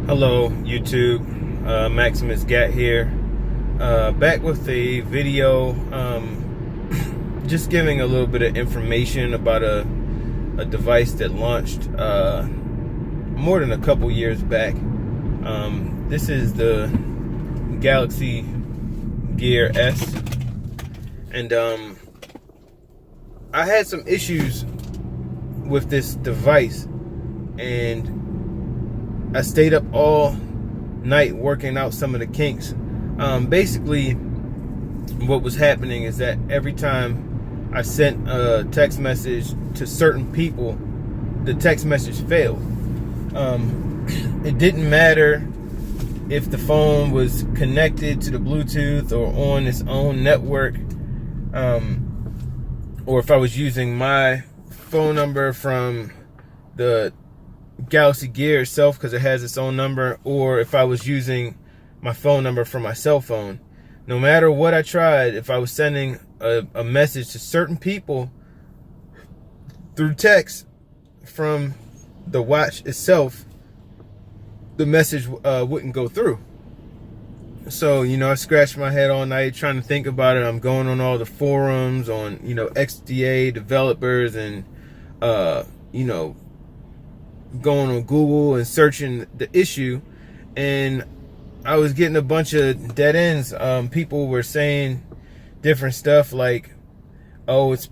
Hello YouTube, Maximus Gat here, back with a video, just giving a little bit of information about a device that launched more than a couple years back. This is the Galaxy Gear S, and I had some issues with this device, and I stayed up all night working out some of the kinks. Basically, what was happening is that every time I sent a text message to certain people, the text message failed. It didn't matter if the phone was connected to the Bluetooth or on its own network, or if I was using my phone number from the Galaxy Gear itself because it has its own number, or if I was using my phone number from my cell phone. No matter what I tried, if I was sending a message to certain people through text from the watch itself, the message wouldn't go through. So, I scratched my head all night trying to think about it. I'm going on all the forums on, XDA developers and, going on Google and searching the issue, and I was getting a bunch of dead ends. People were saying different stuff like, oh, it's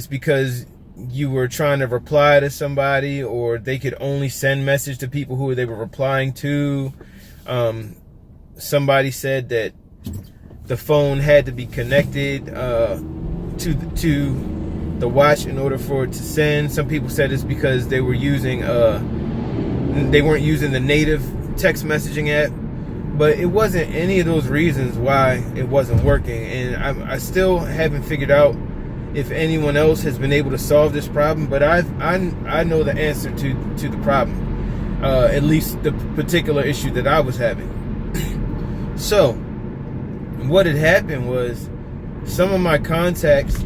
because you were trying to reply to somebody, or they could only send message to people who they were replying to. Somebody said that the phone had to be connected to the watch in order for it to send. Some people said it's because they weren't using the native text messaging app, but it wasn't any of those reasons why it wasn't working. And I still haven't figured out if anyone else has been able to solve this problem, but I know the answer to the problem, at least the particular issue that I was having. So what had happened was, some of my contacts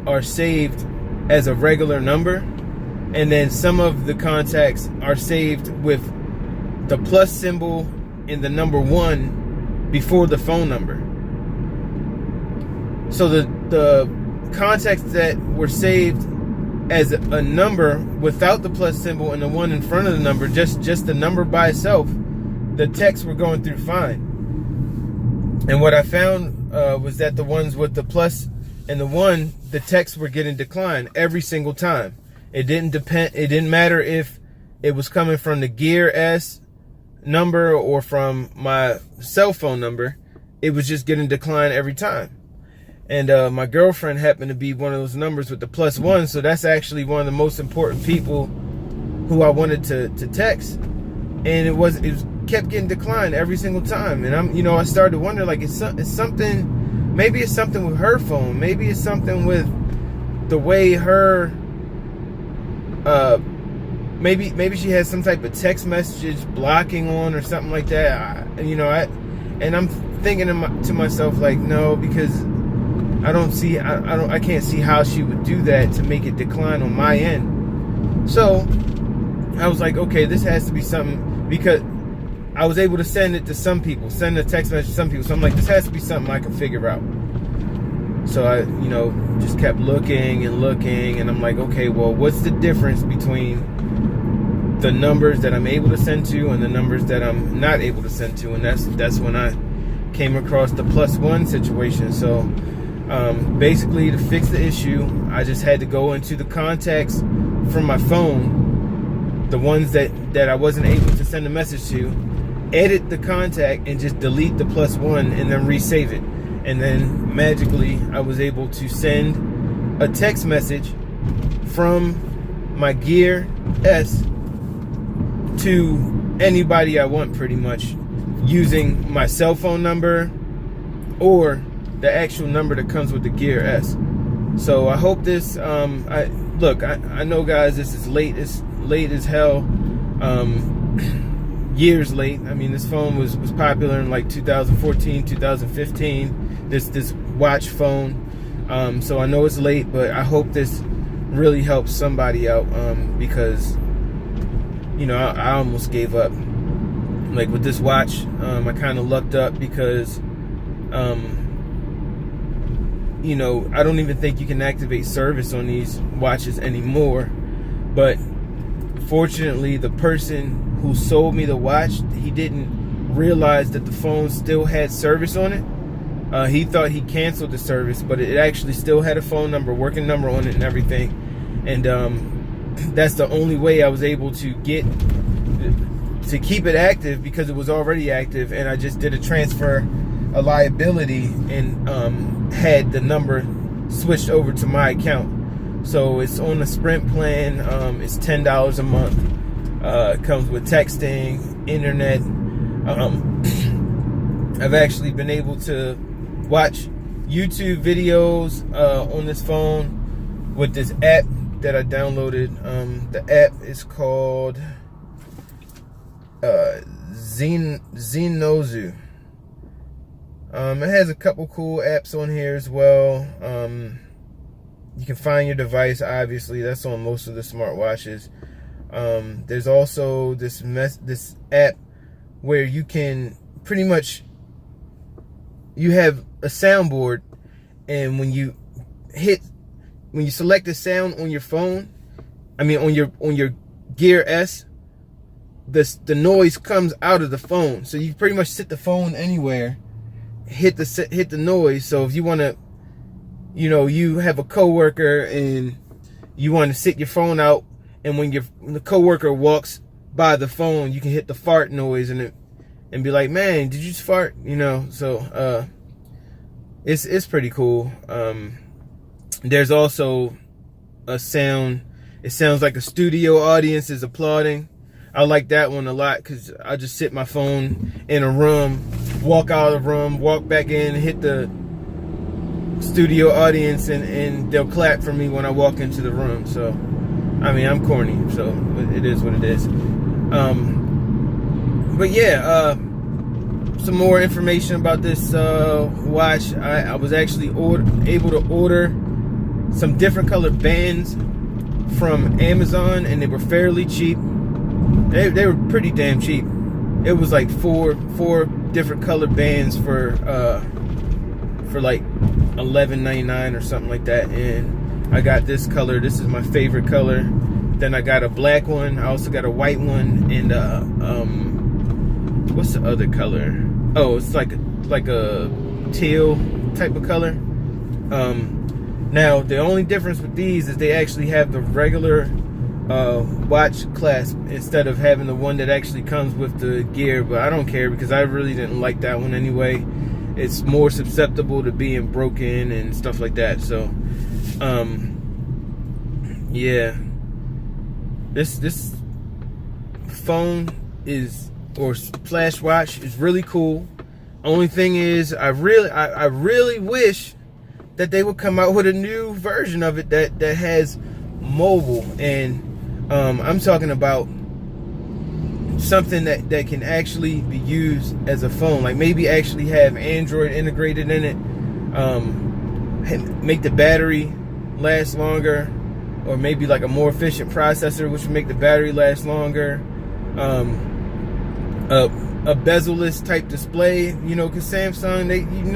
are saved as a regular number, and then some of the contacts are saved with the plus symbol and the number 1 before the phone number. So the contacts that were saved as a number without the plus symbol and the 1 in front of the number, just the number by itself, the texts were going through fine. And what I found was that the ones with the plus and the 1, the texts were getting declined every single time. It didn't matter if it was coming from the Gear S number or from my cell phone number. It was just getting declined every time. And my girlfriend happened to be one of those numbers with the plus 1, so that's actually one of the most important people who I wanted to text. And it kept getting declined every single time. And I started to wonder, like, it's something. Maybe it's something with her phone. Maybe it's something with the way her, maybe she has some type of text message blocking on or something like that. And I'm thinking to myself, like, no, because I can't see how she would do that to make it decline on my end. So I was like, okay, this has to be something, because I was able to send it to some people, send a text message to some people. So I'm like, this has to be something I can figure out. So I, just kept looking, and I'm like, okay, well, what's the difference between the numbers that I'm able to send to and the numbers that I'm not able to send to? And that's when I came across the plus 1 situation. So basically, to fix the issue, I just had to go into the contacts from my phone, the ones that I wasn't able to send a message to, edit the contact and just delete the plus 1 and then resave it. And then magically I was able to send a text message from my Gear S to anybody I want, pretty much, using my cell phone number or the actual number that comes with the Gear S. So I hope this, I know, guys, this is late as hell. Years late. I mean, this phone was popular in like 2014, 2015. This watch phone. So I know it's late, but I hope this really helps somebody out, because I almost gave up. like with this watch, I kind of lucked up because you know, I don't even think you can activate service on these watches anymore. But fortunately, the person who sold me the watch, he didn't realize that the phone still had service on it. He thought he canceled the service, but it actually still had a phone number, working number on it and everything. And that's the only way I was able to get to keep it active, because it was already active, and I just did a transfer a liability and had the number switched over to my account. So it's on the Sprint plan. It's $10 a month. It comes with texting, internet. I've actually been able to watch YouTube videos on this phone with this app that I downloaded. The app is called Zenozu. It has a couple cool apps on here as well. You can find your device, obviously. That's on most of the smartwatches. There's also this app where you can pretty much, you have a soundboard, and when you select a sound on your phone, I mean on your Gear S, the noise comes out of the phone. So you pretty much sit the phone anywhere, hit the noise. So if you want to, you know, you have a coworker and you want to sit your phone out, and when the coworker walks by the phone, you can hit the fart noise and be like, man, did you just fart? You know, so it's pretty cool. There's also a sound. It sounds like a studio audience is applauding. I like that one a lot, because I just sit my phone in a room, walk out of the room, walk back in, hit the studio audience, and they'll clap for me when I walk into the room. So, I mean, I'm corny, so it is what it is. But yeah, some more information about this watch. I was actually able to order some different color bands from Amazon, and they were fairly cheap. They were pretty damn cheap. It was like four different color bands for like $11.99 or something like that. And I got this color. This is my favorite color. Then I got a black one. I also got a white one, and what's the other color? Oh, it's like a teal type of color. Now the only difference with these is they actually have the regular watch clasp instead of having the one that actually comes with the gear. But I don't care, because I really didn't like that one anyway. It's more susceptible to being broken and stuff like that. So yeah, this phone or flash watch is really cool. Only thing is, I really wish that they would come out with a new version of it that has mobile. And I'm talking about something that can actually be used as a phone, like maybe actually have Android integrated in it, make the battery last longer, or maybe like a more efficient processor which would make the battery last longer, a bezel-less type display, you know, because Samsung,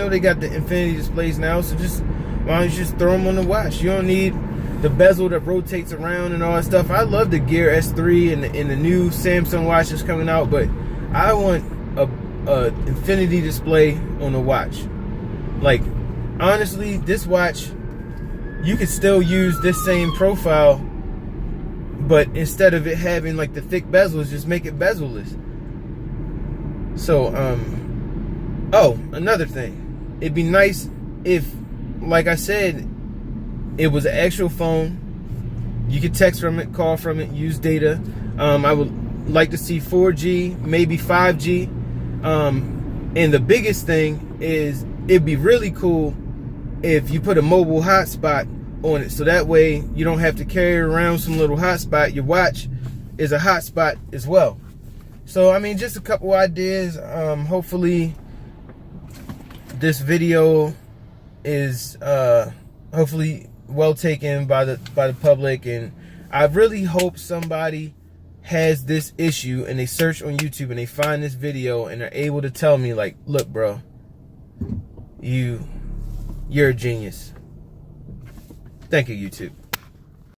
they got the infinity displays now. So why don't you just throw them on the watch? You don't need the bezel that rotates around and all that stuff. I love the Gear S3 and the new Samsung watch that's coming out, but I want a infinity display on the watch. Like, honestly, this watch, you could still use this same profile, but instead of it having like the thick bezels, just make it bezel-less. So, oh, another thing, it'd be nice if, like I said, it was an actual phone. You could text from it, call from it, use data. I would like to see 4G, maybe 5G. And the biggest thing is, it'd be really cool if you put a mobile hotspot on it, so that way you don't have to carry around some little hotspot. Your watch is a hotspot as well. So, I mean, just a couple ideas. Hopefully this video is hopefully well taken by the public, and I really hope somebody has this issue and they search on YouTube and they find this video and they're able to tell me like, look, bro, you're a genius. Thank you, YouTube.